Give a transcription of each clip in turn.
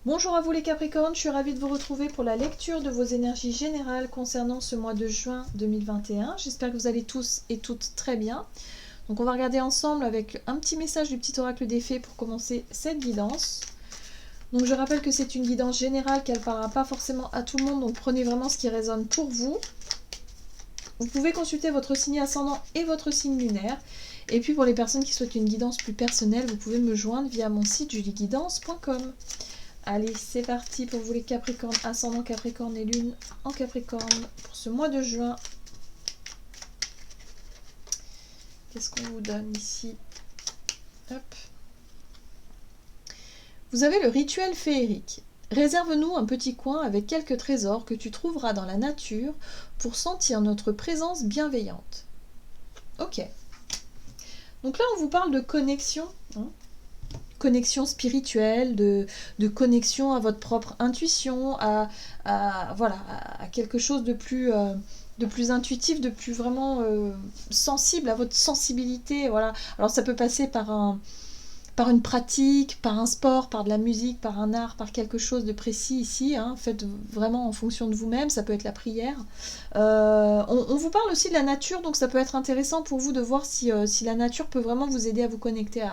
Bonjour à vous les Capricornes, je suis ravie de vous retrouver pour la lecture de vos énergies générales concernant ce mois de juin 2021. J'espère que vous allez tous et toutes très bien. Donc on va regarder ensemble avec un petit message du petit oracle des fées pour commencer cette guidance. Donc je rappelle que c'est une guidance générale, qu'elle ne parlera pas forcément à tout le monde, donc prenez vraiment ce qui résonne pour vous. Vous pouvez consulter votre signe ascendant et votre signe lunaire. Et puis pour les personnes qui souhaitent une guidance plus personnelle, vous pouvez me joindre via mon site julieguidance.com. Allez, c'est parti pour vous les Capricornes, ascendant Capricorne et lune en Capricorne pour ce mois de juin. Qu'est-ce qu'on vous donne ici? Hop. Vous avez le rituel féerique. Réserve-nous un petit coin avec quelques trésors que tu trouveras dans la nature pour sentir notre présence bienveillante. Ok. Donc là, on vous parle de connexion. Connexion spirituelle, de connexion à votre propre intuition, voilà, à quelque chose de plus intuitif, de plus vraiment sensible à votre sensibilité. Voilà. Alors ça peut passer par une pratique, par un sport, par de la musique, par un art, par quelque chose de précis ici. Faites vraiment en fonction de vous-même, ça peut être la prière. On vous parle aussi de la nature, donc ça peut être intéressant pour vous de voir si la nature peut vraiment vous aider à vous connecter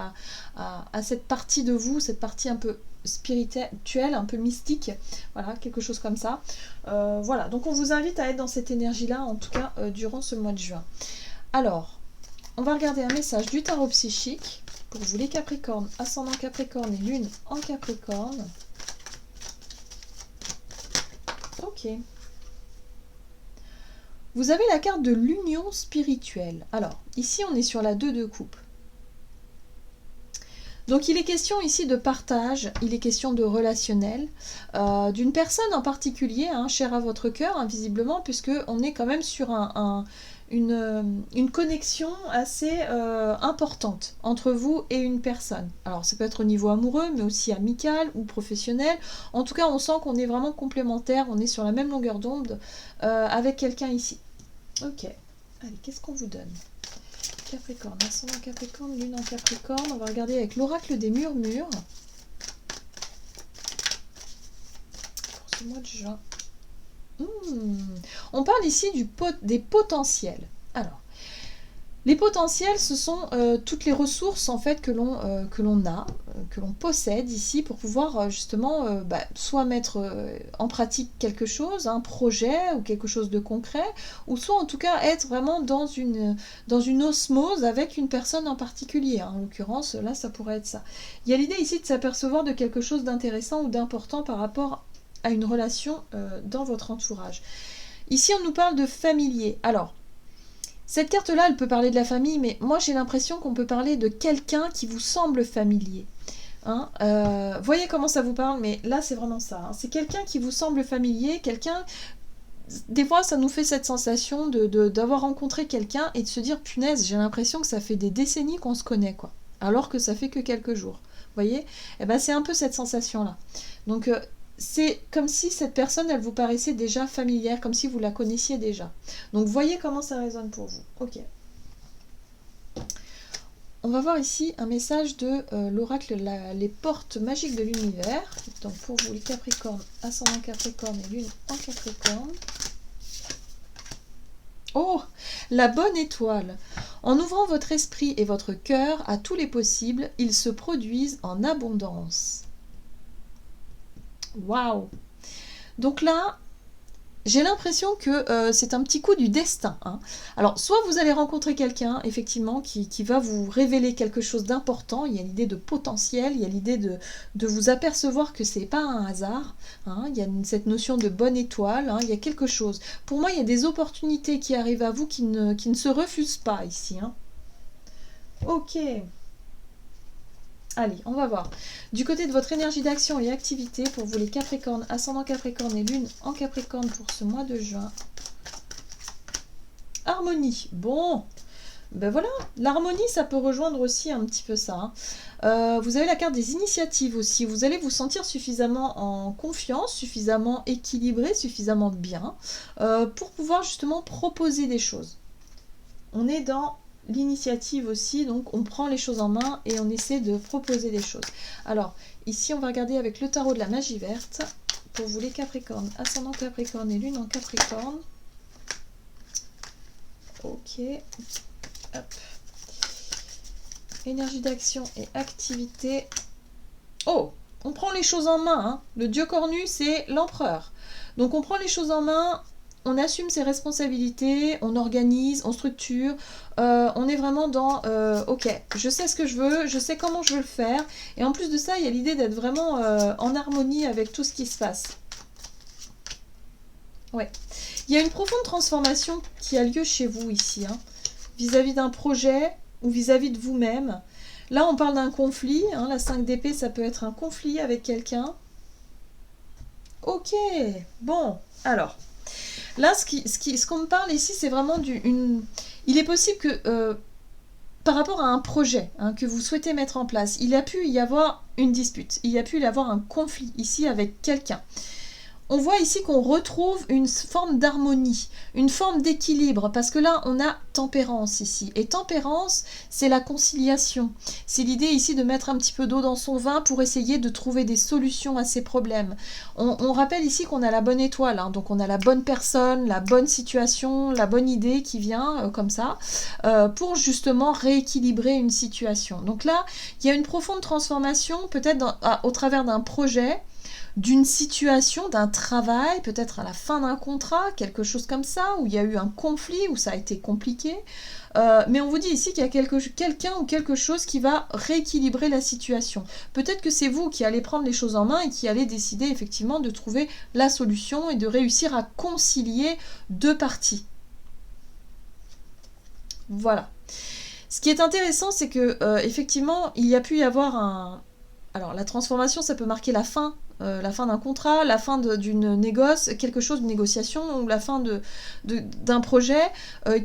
à cette partie de vous, cette partie un peu spirituelle, un peu mystique, voilà, quelque chose comme ça. Voilà, donc on vous invite à être dans cette énergie-là, en tout cas durant ce mois de juin. Alors, on va regarder un message du tarot psychique pour vous les Capricornes, ascendant Capricorne et lune en Capricorne. Ok. Vous avez la carte de l'union spirituelle. Alors, ici on est sur la 2 de coupe. Donc il est question ici de partage, il est question de relationnel, d'une personne en particulier, chère à votre cœur, visiblement, puisqu'on est quand même sur une connexion assez importante entre vous et une personne. Alors ça peut être au niveau amoureux, mais aussi amical ou professionnel. En tout cas, on sent qu'on est vraiment complémentaires, on est sur la même longueur d'onde avec quelqu'un ici. Ok, allez, qu'est-ce qu'on vous donne ? Capricorne, ascendant Capricorne, lune en Capricorne. On va regarder avec l'oracle des murmures pour ce mois de juin. On parle ici des potentiels. Alors, les potentiels, ce sont toutes les ressources en fait que l'on a, que l'on possède ici pour pouvoir justement soit mettre en pratique quelque chose, un projet ou quelque chose de concret, ou soit en tout cas être vraiment dans une osmose avec une personne en particulier. En l'occurrence, là, ça pourrait être ça. Il y a l'idée ici de s'apercevoir de quelque chose d'intéressant ou d'important par rapport à une relation dans votre entourage. Ici, on nous parle de familier. Alors, cette carte-là, elle peut parler de la famille, mais moi j'ai l'impression qu'on peut parler de quelqu'un qui vous semble familier. Voyez comment ça vous parle, mais là c'est vraiment ça. C'est quelqu'un qui vous semble familier, quelqu'un... Des fois, ça nous fait cette sensation d'avoir rencontré quelqu'un et de se dire, punaise, j'ai l'impression que ça fait des décennies qu'on se connaît, quoi. Alors que ça fait que quelques jours. Voyez ? C'est un peu cette sensation-là. Donc... c'est comme si cette personne, elle vous paraissait déjà familière, comme si vous la connaissiez déjà. Donc, voyez comment ça résonne pour vous. Ok. On va voir ici un message de l'oracle Les portes magiques de l'univers. Donc, pour vous, les Capricornes, ascendant Capricorne et lune en Capricorne. Oh, la bonne étoile. En ouvrant votre esprit et votre cœur à tous les possibles, ils se produisent en abondance. Waouh! Donc là, j'ai l'impression que c'est un petit coup du destin. Alors, soit vous allez rencontrer quelqu'un, effectivement, qui va vous révéler quelque chose d'important. Il y a l'idée de potentiel, il y a l'idée de vous apercevoir que c'est pas un hasard. Il y a cette notion de bonne étoile, il y a quelque chose. Pour moi, il y a des opportunités qui arrivent à vous qui ne se refusent pas ici. Ok. Allez, on va voir. Du côté de votre énergie d'action et activité, pour vous les Capricornes, ascendant Capricorne et lune en Capricorne pour ce mois de juin. Harmonie. Bon, ben voilà. L'harmonie, ça peut rejoindre aussi un petit peu ça. Vous avez la carte des initiatives aussi. Vous allez vous sentir suffisamment en confiance, suffisamment équilibré, suffisamment bien pour pouvoir justement proposer des choses. On est dans l'initiative aussi, donc on prend les choses en main et on essaie de proposer des choses. Alors, ici on va regarder avec le tarot de la magie verte, pour vous les Capricornes, ascendant Capricorne et lune en Capricorne. Ok, hop. Énergie d'action et activité. Oh, on prend les choses en main, hein. Le dieu cornu, c'est l'empereur. Donc on prend les choses en main, on assume ses responsabilités, on organise, on structure, on est vraiment dans ok, je sais ce que je veux, je sais comment je veux le faire, et en plus de ça, il y a l'idée d'être vraiment en harmonie avec tout ce qui se passe. Ouais. Il y a une profonde transformation qui a lieu chez vous ici, hein, vis-à-vis d'un projet ou vis-à-vis de vous-même. Là, on parle d'un conflit, hein, la 5 d'épée, ça peut être un conflit avec quelqu'un. Ok, bon, alors... Là, ce qu'on me parle ici, c'est vraiment il est possible que, par rapport à un projet hein, que vous souhaitez mettre en place, il a pu y avoir une dispute, il a pu y avoir un conflit ici avec quelqu'un. On voit ici qu'on retrouve une forme d'harmonie, une forme d'équilibre, parce que là, on a tempérance ici. Et tempérance, c'est la conciliation. C'est l'idée ici de mettre un petit peu d'eau dans son vin pour essayer de trouver des solutions à ces problèmes. On rappelle ici qu'on a la bonne étoile, hein, donc on a la bonne personne, la bonne situation, la bonne idée qui vient comme ça, pour justement rééquilibrer une situation. Donc là, il y a une profonde transformation, peut-être au travers d'un projet, d'une situation, d'un travail, peut-être à la fin d'un contrat, quelque chose comme ça, où il y a eu un conflit, où ça a été compliqué. Mais on vous dit ici qu'il y a quelqu'un ou quelque chose qui va rééquilibrer la situation. Peut-être que c'est vous qui allez prendre les choses en main et qui allez décider effectivement de trouver la solution et de réussir à concilier deux parties. Voilà. Ce qui est intéressant, c'est que effectivement, il y a pu y avoir un... Alors, la transformation, ça peut marquer la fin d'un contrat, la fin d'une quelque chose de négociation, ou la fin d'un projet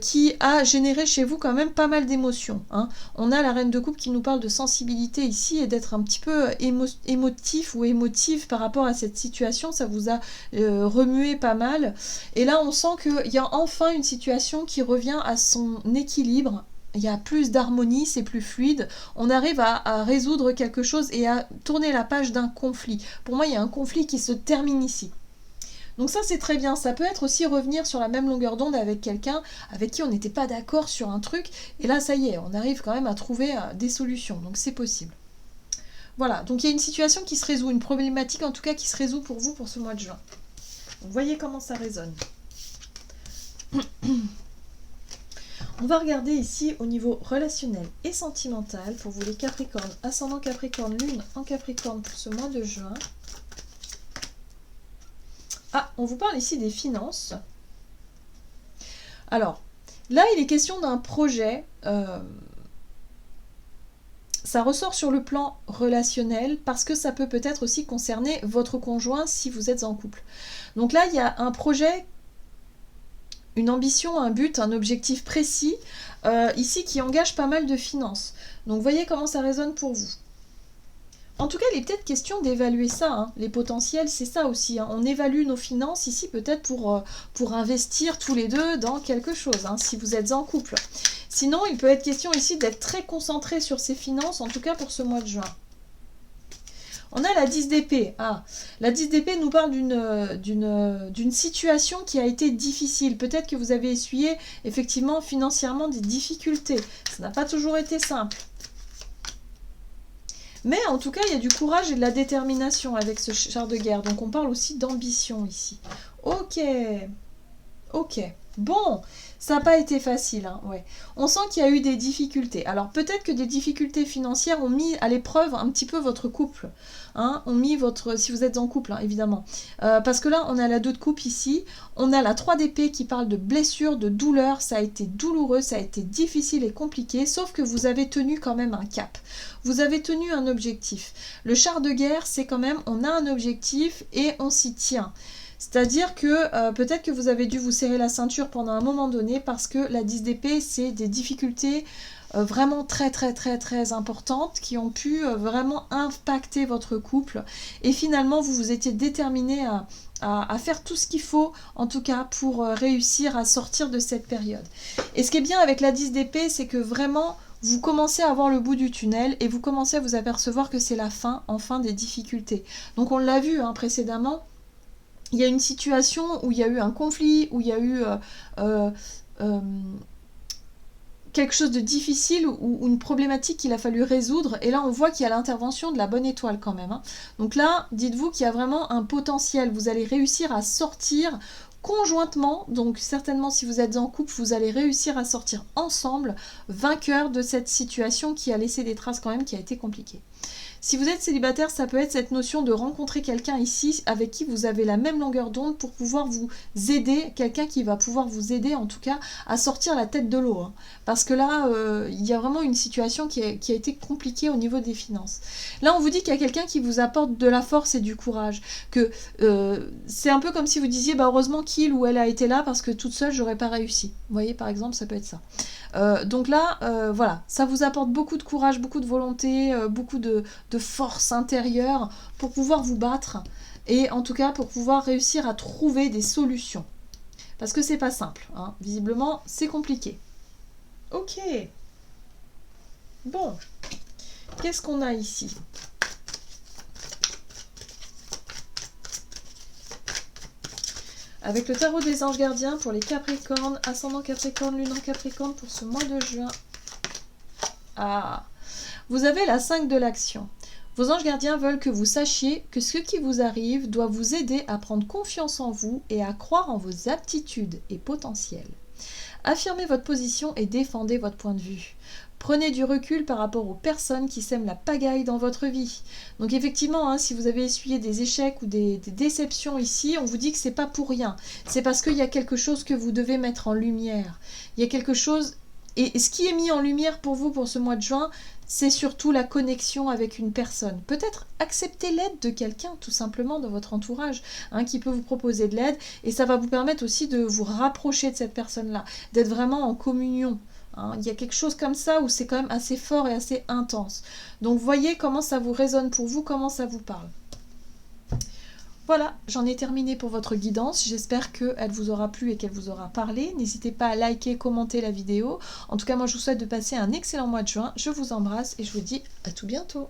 qui a généré chez vous quand même pas mal d'émotions. Hein. On a la reine de coupe qui nous parle de sensibilité ici et d'être un petit peu émotif ou émotive par rapport à cette situation. Ça vous a remué pas mal. Et là, on sent qu'il y a enfin une situation qui revient à son équilibre. Il y a plus d'harmonie, c'est plus fluide, on arrive à résoudre quelque chose et à tourner la page d'un conflit. Pour moi, il y a un conflit qui se termine ici. Donc ça, c'est très bien. Ça peut être aussi revenir sur la même longueur d'onde avec quelqu'un avec qui on n'était pas d'accord sur un truc. Et là, ça y est, on arrive quand même à trouver des solutions. Donc c'est possible. Voilà, donc il y a une situation qui se résout, une problématique en tout cas qui se résout pour vous pour ce mois de juin. Donc, voyez comment ça résonne. On va regarder ici au niveau relationnel et sentimental pour vous les Capricornes, ascendant Capricorne, lune en Capricorne pour ce mois de juin. Ah, on vous parle ici des finances. Alors, là, il est question d'un projet. Ça ressort sur le plan relationnel parce que ça peut peut-être aussi concerner votre conjoint si vous êtes en couple. Donc là, il y a un projet, une ambition, un but, un objectif précis, ici qui engage pas mal de finances. Donc voyez comment ça résonne pour vous. En tout cas, il est peut-être question d'évaluer ça. Hein. Les potentiels, c'est ça aussi. Hein. On évalue nos finances ici peut-être pour investir tous les deux dans quelque chose, hein, si vous êtes en couple. Sinon, il peut être question ici d'être très concentré sur ses finances, en tout cas pour ce mois de juin. On a la 10 d'épée. Ah, la 10 d'épée nous parle d'une situation qui a été difficile. Peut-être que vous avez essuyé effectivement financièrement des difficultés. Ça n'a pas toujours été simple. Mais en tout cas, il y a du courage et de la détermination avec ce char de guerre. Donc on parle aussi d'ambition ici. Ok. Ok. Bon, ça n'a pas été facile. Hein, ouais. On sent qu'il y a eu des difficultés. Alors peut-être que des difficultés financières ont mis à l'épreuve un petit peu votre couple. Hein, ont mis si vous êtes en couple, hein, évidemment. Parce que là, on a la 2 de coupe ici. On a la 3 d'épée qui parle de blessure, de douleur. Ça a été douloureux, ça a été difficile et compliqué. Sauf que vous avez tenu quand même un cap. Vous avez tenu un objectif. Le char de guerre, c'est quand même, on a un objectif et on s'y tient. C'est-à-dire que peut-être que vous avez dû vous serrer la ceinture pendant un moment donné parce que la 10 d'épée, c'est des difficultés vraiment très très très très importantes qui ont pu vraiment impacter votre couple et finalement vous vous étiez déterminé à faire tout ce qu'il faut en tout cas pour réussir à sortir de cette période. Et ce qui est bien avec la 10 d'épée, c'est que vraiment vous commencez à voir le bout du tunnel et vous commencez à vous apercevoir que c'est la fin, enfin, des difficultés. Donc on l'a vu précédemment, il y a une situation où il y a eu un conflit, où il y a eu euh, quelque chose de difficile ou une problématique qu'il a fallu résoudre. Et là, on voit qu'il y a l'intervention de la bonne étoile quand même. Donc là, dites-vous qu'il y a vraiment un potentiel. Vous allez réussir à sortir conjointement. Donc certainement, si vous êtes en couple, vous allez réussir à sortir ensemble, vainqueur de cette situation qui a laissé des traces quand même, qui a été compliquée. Si vous êtes célibataire, ça peut être cette notion de rencontrer quelqu'un ici avec qui vous avez la même longueur d'onde pour pouvoir vous aider, quelqu'un qui va pouvoir vous aider en tout cas à sortir la tête de l'eau. Parce que là, il y a vraiment une situation qui a été compliquée au niveau des finances. Là, on vous dit qu'il y a quelqu'un qui vous apporte de la force et du courage. Que c'est un peu comme si vous disiez, bah, heureusement qu'il ou elle a été là parce que toute seule, j'aurais pas réussi. Vous voyez, par exemple, ça peut être ça. Donc là, voilà, ça vous apporte beaucoup de courage, beaucoup de volonté, beaucoup de force intérieure pour pouvoir vous battre et en tout cas pour pouvoir réussir à trouver des solutions. Parce que c'est pas simple, visiblement c'est compliqué. Ok. Bon, qu'est-ce qu'on a ici ? Avec le tarot des anges gardiens pour les Capricornes, ascendant Capricorne, lune en Capricorne pour ce mois de juin. Ah, vous avez la 5 de l'action. Vos anges gardiens veulent que vous sachiez que ce qui vous arrive doit vous aider à prendre confiance en vous et à croire en vos aptitudes et potentiels. Affirmez votre position et défendez votre point de vue. Prenez du recul par rapport aux personnes qui sèment la pagaille dans votre vie. Donc effectivement, si vous avez essuyé des échecs ou des déceptions ici, on vous dit que c'est pas pour rien. C'est parce qu'il y a quelque chose que vous devez mettre en lumière. Il y a quelque chose... Et ce qui est mis en lumière pour vous pour ce mois de juin, c'est surtout la connexion avec une personne. Peut-être accepter l'aide de quelqu'un, tout simplement, dans votre entourage, qui peut vous proposer de l'aide. Et ça va vous permettre aussi de vous rapprocher de cette personne-là, d'être vraiment en communion. Il y a quelque chose comme ça où c'est quand même assez fort et assez intense. Donc voyez comment ça vous résonne pour vous, comment ça vous parle. Voilà, j'en ai terminé pour votre guidance. J'espère qu'elle vous aura plu et qu'elle vous aura parlé. N'hésitez pas à liker, commenter la vidéo. En tout cas, moi, je vous souhaite de passer un excellent mois de juin. Je vous embrasse et je vous dis à tout bientôt.